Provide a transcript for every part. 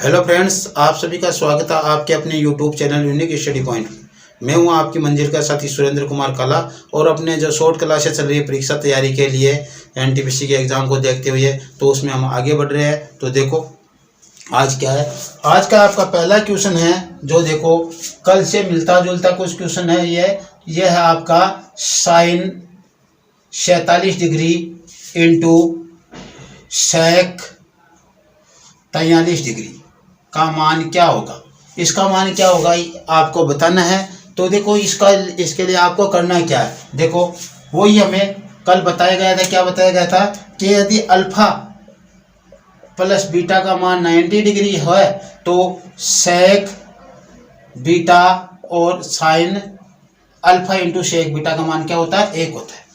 Hello friends, आप सभी का स्वागत है आपके अपने YouTube channel unique study point. मैं हूं आपकी मंजिल का साथी सुरेंद्र कुमार काला और अपने जो शॉर्ट क्लासेस चल रही है परीक्षा तैयारी के लिए एनटीपीसी के एग्ज़ाम को देखते हुए तो उसमें हम आगे बढ़ रहे हैं। तो देखो आज क्या है, आज का आपका पहला क्वेश्चन है जो देखो कल से मिलता जुलता कुछ क्वेश्चन है। ये है आपका sine 47 degree into sec 43 degree का मान क्या होगा। इसका मान क्या होगा आपको बताना है। तो देखो इसके लिए आपको करना क्या है, देखो वही हमें कल बताया गया था। क्या बताया गया था कि यदि अल्फा प्लस बीटा का मान 90 डिग्री है तो सेक बीटा और sine alpha into sec beta का मान क्या होता है, 1 होता है।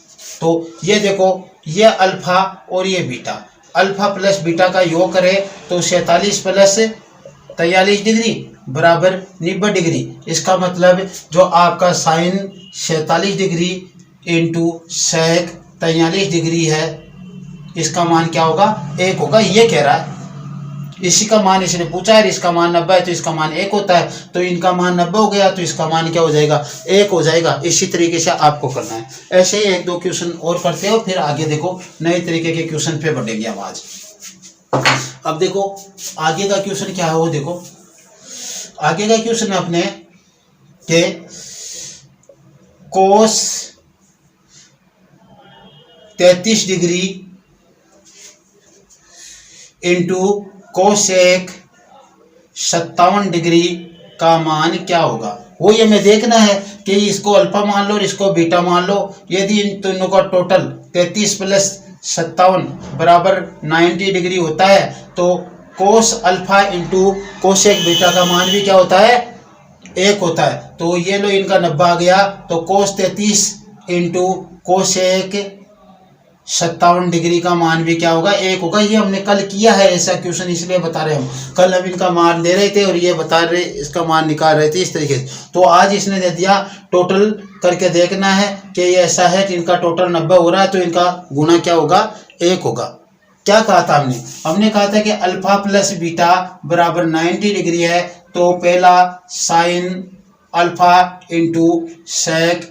तो ये देखो ये अल्फा और ये बीटा, अल्फा प्लस बीटा का योग करे तो 47 प्लस 43 डिग्री बराबर 90 डिग्री। इसका मतलब जो आपका sine 47 degree into sec 43 degree है इसका मान क्या होगा, 1 होगा। ये कह रहा है, इसी का मान इसने पूछा है। इसका मान 90 है तो इसका मान 1 होता है, तो इनका मान 90 हो गया तो इसका मान क्या हो जाएगा, 1 हो जाएगा। इसी तरीके से आपको करना है। ऐसे ही 1-2 क्वेश्चन और करते हो, फिर आगे देखो नए तरीके के क्वेश्चन पे बढ़ेंगे हम आज। अब देखो आगे का क्वेश्चन क्या है, वो देखो आगे का क्वेश्चन है अपने के कोस 33 डिग्री इंटू कोसेक 57 डिग्री का मान क्या होगा। वो ये हमें देखना है कि इसको अल्फा मान लो और इसको बीटा मान लो। यदि इन दोनों का टोटल 33 प्लस 57 बराबर 90 डिग्री होता है तो कोस अल्फा इंटू कोसेक बीटा का मान भी क्या होता है, 1 होता है। तो ये लो इनका 90 आ गया, तो कोस 33 इंटू कोसेक 57 डिग्री का मान भी क्या होगा, 1 होगा। ये हमने कल किया है ऐसा क्वेश्चन, इसलिए बता रहे हम। कल हम इनका मान दे रहे थे और ये बता रहे इसका मान निकाल रहे थे इस तरीके से। तो आज इसने दे दिया, टोटल करके देखना है कि ये ऐसा है कि इनका टोटल 90 हो रहा है तो इनका गुना क्या होगा, 1 होगा। क्या कहा था हमने कहा था कि अल्फा प्लस बीटा बराबर 90 डिग्री है तो पहला sine alpha into sec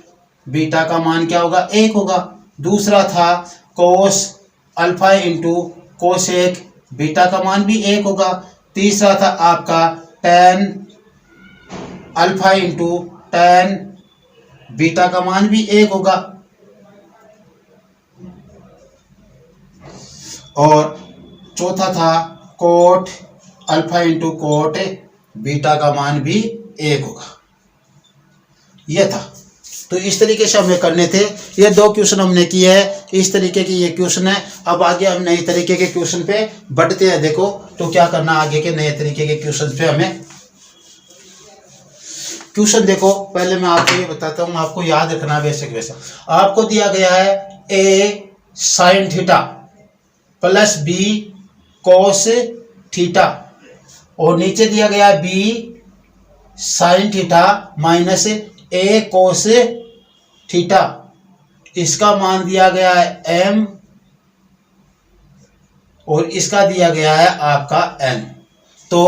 beta का मान क्या होगा, 1 होगा। दूसरा था cos alpha into cosec beta का मान भी 1 होगा। तीसरा था आपका tan alpha into tan beta का मान भी 1 होगा। और चौथा था cot alpha into cot beta का मान भी 1 होगा। यह था। तो इस तरीके से हमें करने थे। ये 2 क्वेश्चन हमने किए हैं, इस तरीके की ये क्वेश्चन है। अब आगे हम नए तरीके के क्वेश्चन पे बढ़ते हैं। देखो तो क्या करना, आगे के नए तरीके के क्वेश्चन पे हमें क्वेश्चन देखो। पहले मैं आपको ये बताता हूँ, आपको याद रखना वैसा आपको दिया गया है A sine theta plus B cos theta और नीचे दिया गया है B sine theta minus A cos theta. इसका मान दिया गया है m और इसका दिया गया है आपका n। तो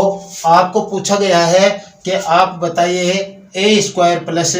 आपको पूछा गया है कि आप बताइए ए स्क्वायर प्लस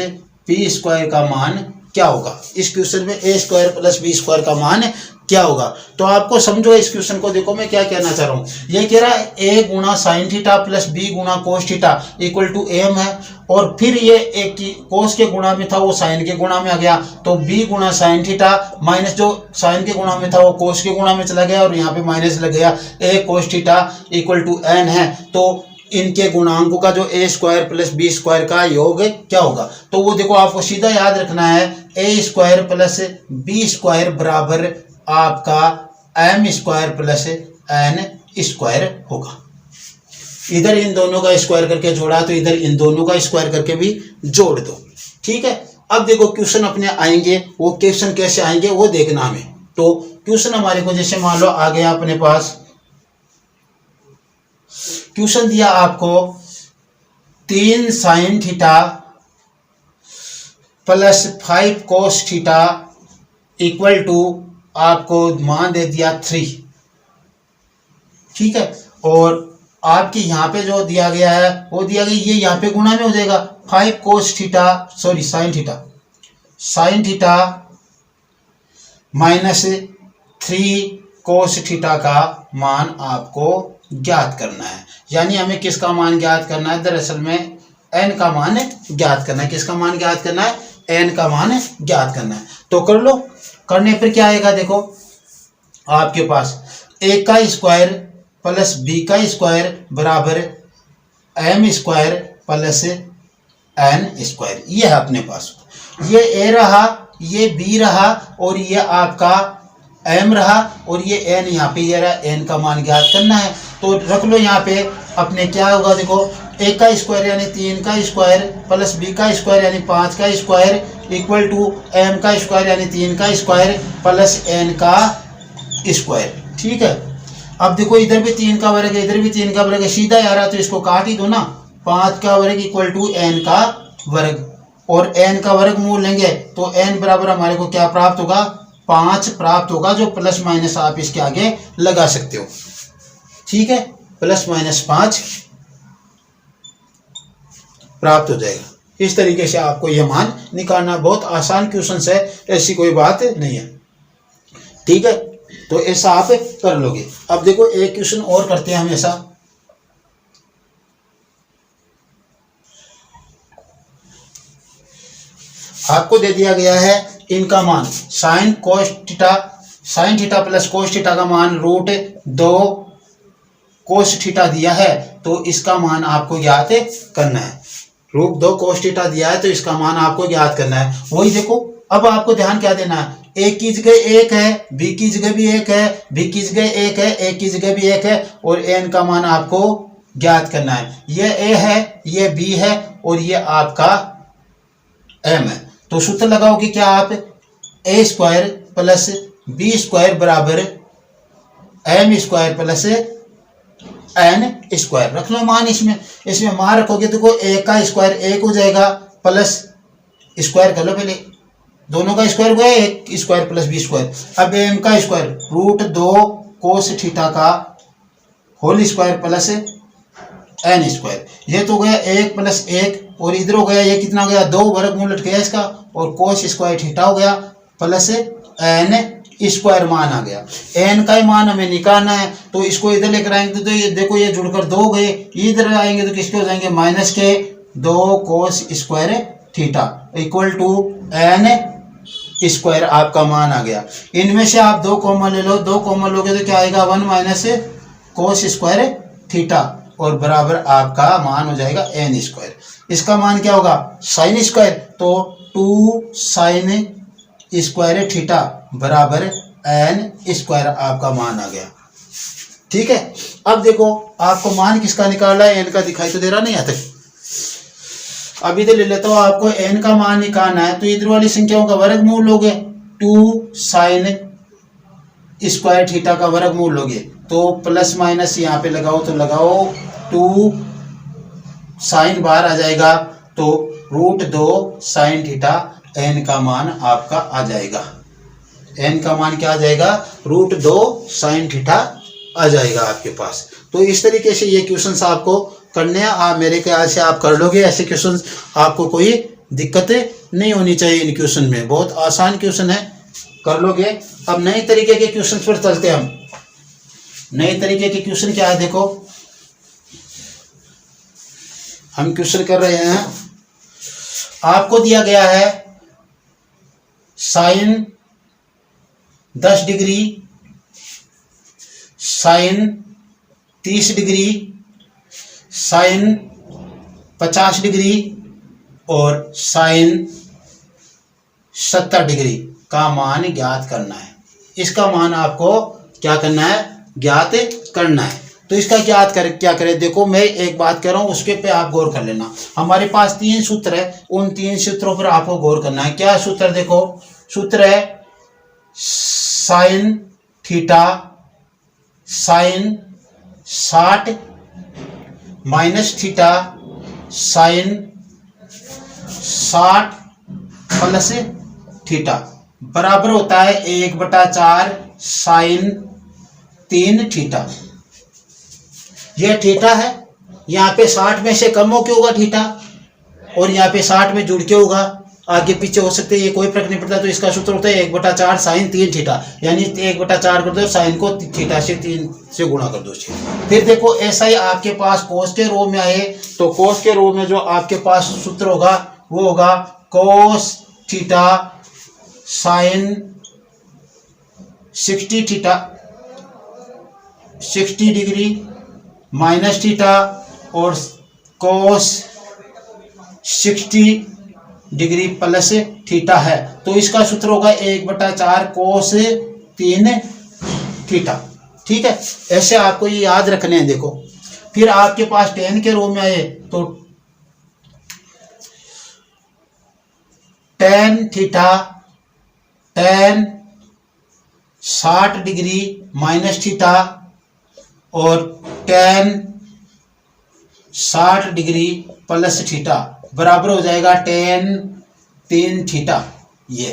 बी स्क्वायर का मान क्या होगा। इस क्वेश्चन में ए स्क्वायर प्लस बी स्क्वायर का मान क्या होगा। तो आपको समझो इस क्वेश्चन को। देखो मैं क्या कहना चाह रहा हूँ, ये कह रहा है ए गुणा साइन थीटा प्लस बी गुणा cos theta equal to M है। और फिर ये एक कोस के गुणा में था वो साइन के गुणा में आ गया, तो बी गुणा साइन थीटा माइनस जो साइन के गुणा में था वो कोस के गुणा में चला गया और यहाँ पे माइनस लग गया, A cos theta equal to N है। तो इनके गुणांकों का जो A square plus B square का योग क्या होगा। तो वो देखो आपको सीधा याद रखना है, A square plus B square बराबर आपका M square plus N square होगा। इधर इन दोनों का स्क्वायर करके जोड़ा तो इधर इन दोनों का स्क्वायर करके भी जोड़ दो, ठीक है। अब देखो क्वेश्चन अपने आएंगे, वो क्वेश्चन कैसे आएंगे वो देखना हमें। तो क्वेश्चन हमारे को जैसे मान लो आ गया अपने पास, क्वेश्चन दिया आपको 3 sine theta plus 5 cos theta equal to आपको मान दे दिया 3, ठीक है। और आपके यहाँ पे जो दिया गया है वो दिया गया, ये यहाँ पे गुणा में हो जाएगा 5 cos theta, sorry sine theta minus 3 कोस थीटा का मान आपको ज्ञात करना है। यानी हमें किसका मान ज्ञात करना है, दरअसल में n का मान ज्ञात करना है। किसका मान ज्ञात करना है, n का मान ज्ञात करना है। तो कर लो, करने पर क्या आएगा, देखो आपके पास a का स्क्वायर प्लस b का स्क्वायर बराबर m square plus n square, ये है अपने पास। ये a रहा, ये b रहा और ये आपका m रहा और ये n यहाँ पे ये रहा, n का मान ज्ञात करना है। तो रख लो यहाँ पे अपने क्या होगा, देखो a का स्क्वायर यानी 3 का स्क्वायर प्लस b का स्क्वायर यानी 5 का स्क्वायर इक्वल टू m का स्क्वायर यानी 3 का स्क्वायर प्लस n का स्क्वायर। ठीक है, अब देखो इधर भी 3 का वर्ग है, इधर भी 3 का वर्ग है, सीधा आ रहा तो इसको काट ही दो ना। 5 का वर्ग इक्वल टू n का वर्ग और n का वर्ग मूल लेंगे तो n बराबर हमारे को क्या प्राप्त होगा, 5 प्राप्त होगा, जो प्लस माइनस आप इसके आगे लगा सकते हो। ठीक है, प्लस माइनस 5 प्राप्त हो जाएगा। इस तरीके से आपको यह मान निकालना, बहुत आसान क्वेश्चन है, ऐसी कोई बात नहीं है। ठीक है, तो ऐसा आप कर लोगे। अब देखो एक क्वेश्चन और करते हैं हम ऐसा। आपको दे दिया गया है इनका मान sign theta plus cos theta का मान √2 कोस थीटा दिया है, तो इसका मान आपको ज्ञात करना है। √2 कोस थीटा दिया है तो इसका मान आपको ज्ञात करना है। वही देखो, अब आपको ध्यान क्या देना है, a की जगह 1 है, b की जगह भी 1 है, b की जगह 1 है, a की जगह भी 1 है और n का मान आपको ज्ञात करना है। ये a है, ये b है और ये आपका m है। तो सूत्र लगाओगे क्या आप, a square plus b square बराबर m square plus n square. रख लो मान, इसमें मान रखोगे तो a का स्क्वायर 1 हो जाएगा प्लस स्क्वायर कर लो, पहले दोनों का स्क्वायर हुआ है, एक स्क्वायर प्लस b स्क्वायर। अब m का स्क्वायर √2 कोस थीटा का whole square plus n square. ये तो गया 1 प्लस 1 और इधर हो गया, ये कितना हो गया, 2 वर्गमूल उठ गया इसका और कोस स्क्वायर थीटा हो गया प्लस n स्क्वायर मान आ गया। n का ही मान हमें निकालना है, तो इसको इधर लेकर आएंगे तो ये देखो ये जुड़कर 2 गए, इधर आएंगे तो किसके हो जाएंगे, माइनस के 2 cos square theta equal to n square आपका मान आ गया। इनमें से आप 2 कॉमन ले लो, 2 कॉमन लोगे तो क्या आएगा, 1 माइनस कोस स्क्वायर थीटा और बराबर आपका मान हो जाएगा n स्क्वायर। इसका मान क्या होगा, साइन स्क्वायर, तो 2 साइन स्क्वायर थीटा बराबर n स्क्वायर आपका मान आ गया। ठीक है, अब देखो आपको मान किसका निकालना है, n का दिखाई तो दे रहा नहीं यहाँ तक। अब इधर ले लेता हूँ, आपको n का मान निकालना है तो इधर वाली संख्याओं का वर्गमूल लोगे, 2 साइन स्क्वायर थीटा का वर्गमूल लोगे तो प्लस माइनस यहाँ पे लगाओ तो लगाओ 2 साइन बाहर आ जाएगा तो √2 साइन थीटा n का मान आपका आ जाएगा। n का मान क्या आ जाएगा, √2 साइन थीटा आ जाएगा आपके पास। तो इस तरीके से ये क्वेश्चंस आपको करने हैं, आप मेरे ख्याल से आप कर लोगे ऐसे क्वेश्चंस, आपको कोई दिक्कतें नहीं होनी चाहिए इन क्वेश्चन में, बहुत आसान क्वेश्चन है, कर लोगे। अब नए तरीके के क्वेश्चन पर चलते हैं हम। नए तरीके के क्वेश्चन क्या है, देखो हम क्वेश्चन कर रहे हैं, आपको दिया गया है sine 10 degree, sine 30 degree, sine 50 degree और साइन 70 डिग्री का मान ज्ञात करना है। इसका मान आपको क्या करना है, ज्ञात करना है। तो इसका क्या करें, देखो मैं एक बात कह रहा हूं उसके पे आप गौर कर लेना। हमारे पास 3 सूत्र है, उन 3 सूत्रों पर आपको गौर करना है। क्या सूत्र, देखो सूत्र है sine theta sine 60 minus theta sine 60 plus theta बराबर होता है 1/4 साइन 3 थीटा। ये थीटा है, यहाँ पे 60 में से कम हो के होगा थीटा, और यहाँ पे 60 में जुड़ के होगा, आगे पीछे हो सकते हैं, ये कोई फर्क नहीं पड़ता। तो इसका सूत्र होता है 1/4 साइन 3 थीटा, यानी 1/4 कर दो साइन को थीटा से 3 से गुणा कर दो। फिर देखो ऐसा ही आपके पास कोस के रो में आए, तो कोस के रो में जो आपके पास सूत्र होगा वो होगा cos theta sine 60 theta 60 degree minus theta और कोस 60 डिग्री प्लस थीटा है। तो इसका सूत्र होगा 1/4 कोस 3 थीटा। ठीक है, ऐसे आपको ये याद रखने हैं। देखो फिर आपके पास tan के रो में आए, तो tan theta tan 60 degree minus theta और tan 60 डिग्री प्लस थीटा बराबर हो जाएगा tan 3 थीटा। ये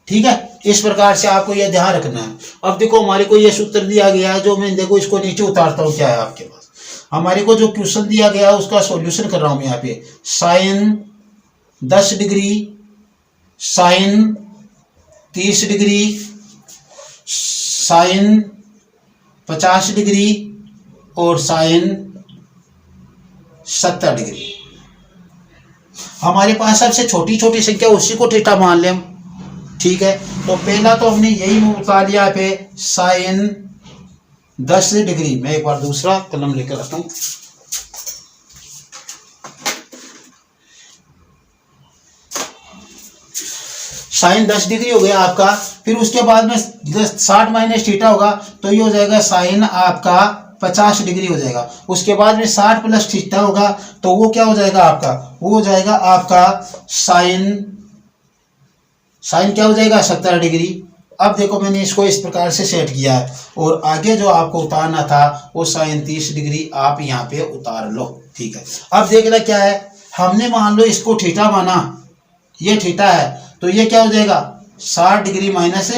ठीक है, इस प्रकार से आपको यह ध्यान रखना है। अब देखो हमारे को यह सूत्र दिया गया है, जो मैं देखो इसको नीचे उतारता हूं, क्या है आपके पास हमारे को जो क्वेश्चन दिया गया है उसका सॉल्यूशन कर रहा हूं मैं यहाँ पे। Sine 10 degree sine 30 degree sine 50 degree और साइन 70 डिग्री। हमारे पास सबसे छोटी छोटी संख्या उसी को थीटा मान लें। ठीक है, तो पहला तो हमने यही उतार लिया पे साइन 10 डिग्री। मैं एक बार दूसरा कलम लेकर आता हूं। साइन 10 डिग्री हो गया आपका। फिर उसके बाद में 60 माइनस थीटा होगा, तो ये हो जाएगा साइन आपका 50 डिग्री हो जाएगा। उसके बाद में 60 प्लस थीटा होगा, तो वो क्या हो जाएगा आपका, वो हो जाएगा आपका साइन क्या हो जाएगा 70 डिग्री। अब देखो मैंने इसको इस प्रकार से सेट किया है, और आगे जो आपको उतारना था वो साइन 30 डिग्री आप यहाँ पे उतार लो। ठीक है, अब देखना क्या है, हमने मान लो इसको थीटा माना, ये थीटा है, तो ये क्या हो जाएगा 60 डिग्री माइनस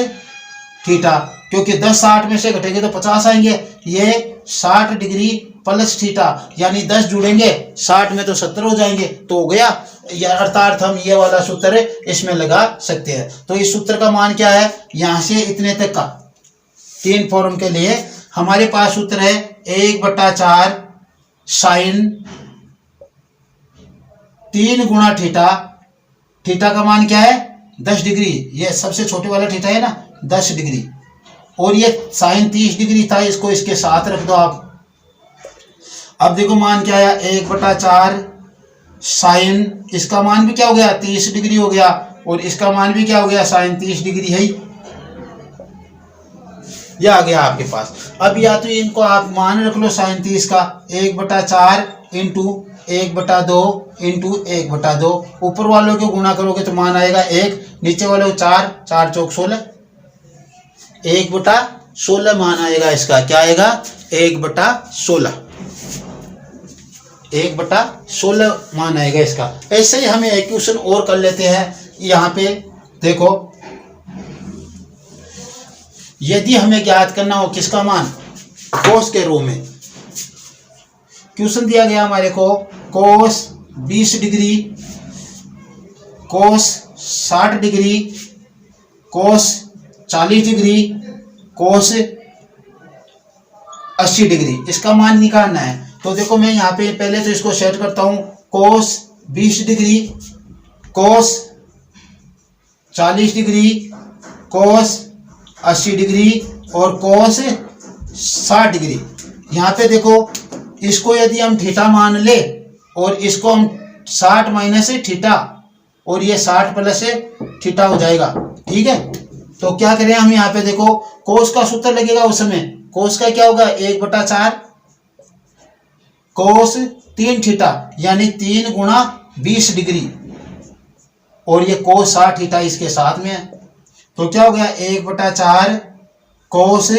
थीटा, क्योंकि 10 60 में से घटेंगे तो 50 आएंगे। ये 60 डिग्री प्लस थीटा, यानी 10 जुड़ेंगे 60 में तो 70 हो जाएंगे, तो हो गया। या अर्थात हम ये वाला सूत्र इसमें लगा सकते हैं। तो इस सूत्र का मान क्या है, यहां से इतने तक का 3 फॉर्म के लिए हमारे पास सूत्र है 1/4 साइन 3 गुणा थीटा। थीटा का मान क्या है 10 डिग्री, ये सबसे छोटे वाला थीटा है ना 10 डिग्री, और ये साइन 30 डिग्री था, इसको इसके साथ रख दो आप। अब देखो मान क्या आया 1/4 साइन, इसका मान भी क्या हो गया 30 डिग्री हो गया, और इसका मान भी क्या हो गया साइन 30 डिग्री है, यह आ गया आपके पास। अब या तो इनको आप मान रख लो साइन 30 का 1/4 इंटू 1/2 इंटू 1/2, ऊपर वालों को गुणा करोगे तो मान आएगा 1, नीचे वालों को 4, 4 चौक 16, 1/16 मान आएगा इसका। क्या आएगा 1/16, 1/16 मान आएगा इसका। ऐसे ही हमें एक क्वेश्चन और कर लेते हैं। यहाँ पे देखो, यदि हमें ज्ञात करना हो किसका मान, कोस के रो में क्वेश्चन दिया गया हमारे को, कोस 20 डिग्री, कोस 60 डिग्री, कोस 40 डिग्री, कोस 80 डिग्री, इसका मान निकालना है। तो देखो मैं यहाँ पे पहले तो इसको सेट करता हूँ, कोस 20 डिग्री, कोस 40 डिग्री, कोस 80 डिग्री और कोस 60 डिग्री। यहाँ पे देखो इसको यदि हम थीटा मान ले और इसको हम 60 माइनस थीटा और ये 60 प्लस थीटा हो जाएगा। ठीक है, तो क्या करें हम यहाँ पे देखो कोस का सूत्र लगेगा उस समय, कोस का क्या होगा 1/4 कोस 3 थीटा, यानी 3 गुणा 20 डिग्री, और ये कोस 60 थीटा इसके साथ में है। तो क्या हो गया 1/4 कोस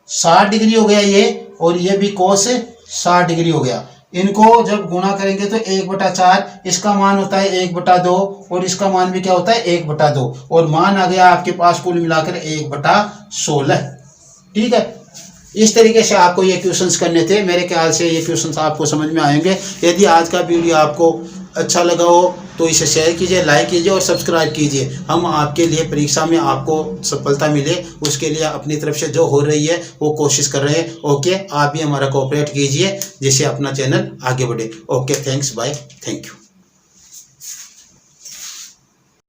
60 डिग्री हो गया ये, और ये भी कोस 60 डिग्री हो गया। इनको जब गुणा करेंगे तो 1/4, इसका मान होता है 1/2 और इसका मान भी क्या होता है 1/2 और मान आ गया आपके पास कुल मिलाकर 1/16। ठीक है, इस तरीके से आपको ये क्वेश्चंस करने थे। मेरे ख्याल से ये क्वेश्चंस आपको समझ में आएंगे। यदि आज का वीडियो आपको अच्छा लगा हो तो इसे शेयर कीजिए, लाइक कीजिए और सब्सक्राइब कीजिए। हम आपके लिए परीक्षा में आपको सफलता मिले उसके लिए अपनी तरफ से जो हो रही है वो कोशिश कर रहे हैं। ओके, आप भी हमारा कोऑपरेट कीजिए जिससे अपना चैनल आगे बढ़े। Okay, thanks, bye, thank you.